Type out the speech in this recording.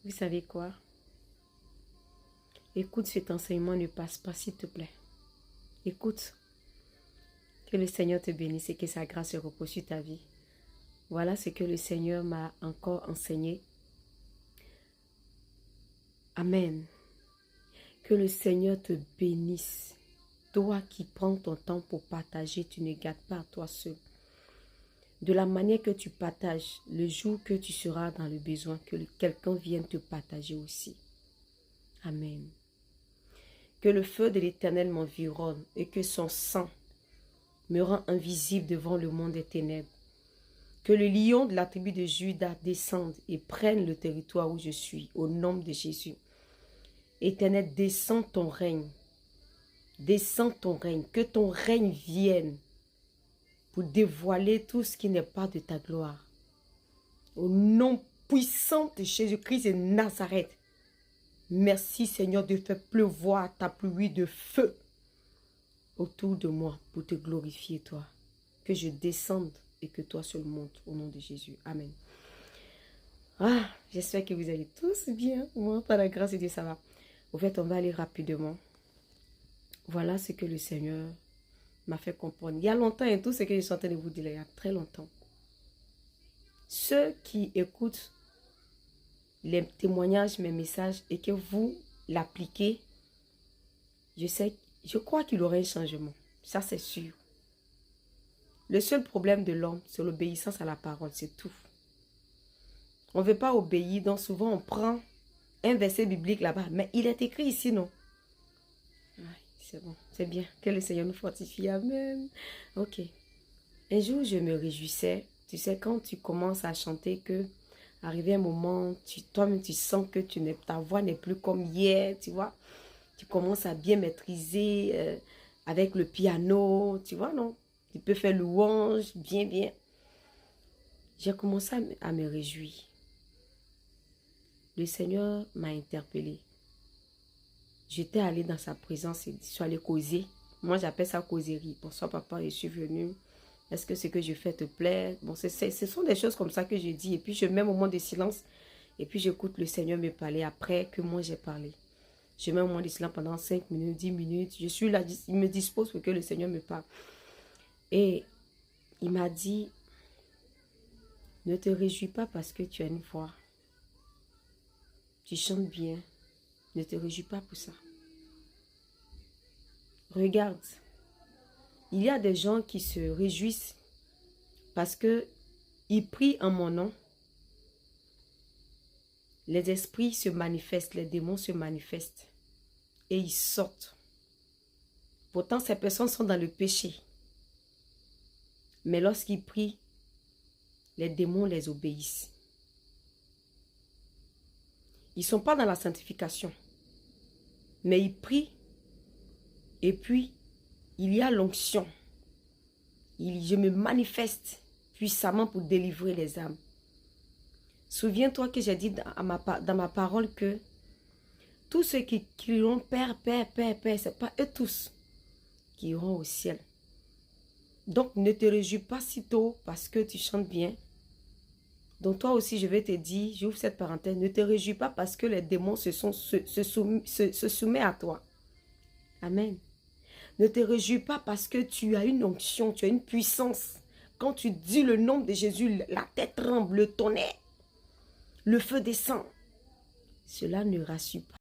Vous savez quoi? Écoute, cet enseignement ne passe pas, s'il te plaît. Écoute. Que le Seigneur te bénisse et que sa grâce se repose sur ta vie. Voilà ce que le Seigneur m'a encore enseigné. Amen. Que le Seigneur te bénisse. Toi qui prends ton temps pour partager, tu ne gardes pas à toi seul. De la manière que tu partages, le jour que tu seras dans le besoin, que quelqu'un vienne te partager aussi. Amen. Que le feu de l'Éternel m'environne et que son sang me rend invisible devant le monde des ténèbres. Que le lion de la tribu de Juda descende et prenne le territoire où je suis, au nom de Jésus. Éternel, descends ton règne. Descends ton règne. Que ton règne vienne pour dévoiler tout ce qui n'est pas de ta gloire. Au nom puissant de Jésus-Christ de Nazareth. Merci Seigneur de faire pleuvoir ta pluie de feu autour de moi pour te glorifier toi. Que je descende et que toi seul montes au nom de Jésus. Amen. Ah, j'espère que vous allez tous bien. Moi, par la grâce de Dieu, ça va. Au fait, on va aller rapidement. Voilà ce que le Seigneur m'a fait comprendre. Il y a longtemps, et tout ce que je suis en train de vous dire, il y a très longtemps. Ceux qui écoutent les témoignages, mes messages, et que vous l'appliquez, je crois qu'il y aura un changement. Ça, c'est sûr. Le seul problème de l'homme, c'est l'obéissance à la parole, c'est tout. On ne veut pas obéir, donc souvent on prend un verset biblique là-bas, mais il est écrit ici, non? Ouais, c'est bon, c'est bien. Que le Seigneur nous fortifie, amen. Ok. Un jour, je me réjouissais. Tu sais, quand tu commences à chanter que, arrivé un moment, toi-même tu sens que ta voix n'est plus comme hier, tu vois. Tu commences à bien maîtriser avec le piano, tu vois, non? Tu peux faire louange, bien, bien. J'ai commencé à me réjouir. Le Seigneur m'a interpellée. J'étais allée dans sa présence et je suis allée causer. Moi, j'appelle ça causerie. Bonsoir, papa, je suis venue. Est-ce que ce que je fais te plaît? Bon, ce sont des choses comme ça que je dis. Et puis, je mets un moment de silence. Et puis, j'écoute le Seigneur me parler après que moi, j'ai parlé. Je mets un moment de silence pendant 5 minutes, 10 minutes. Je suis là, il me dispose pour que le Seigneur me parle. Et il m'a dit, ne te réjouis pas parce que tu as une voix. Tu chantes bien. Ne te réjouis pas pour ça. Regarde. Il y a des gens qui se réjouissent parce qu'ils prient en mon nom. Les esprits se manifestent, les démons se manifestent et ils sortent. Pourtant, ces personnes sont dans le péché. Mais lorsqu'ils prient, les démons les obéissent. Ils ne sont pas dans la sanctification. Mais ils prient et puis il y a l'onction. Je me manifeste puissamment pour délivrer les âmes. Souviens-toi que j'ai dit dans ma parole que tous ceux qui crieront Père, Père, Père, Père, ce n'est pas eux tous qui iront au ciel. Donc ne te réjouis pas si tôt parce que tu chantes bien. Donc toi aussi je vais te dire, j'ouvre cette parenthèse, ne te réjouis pas parce que les démons se soumettent à toi. Amen. Ne te réjouis pas parce que tu as une onction, tu as une puissance. Quand tu dis le nom de Jésus, la tête tremble, le tonnerre, le feu descend. Cela ne rassure pas.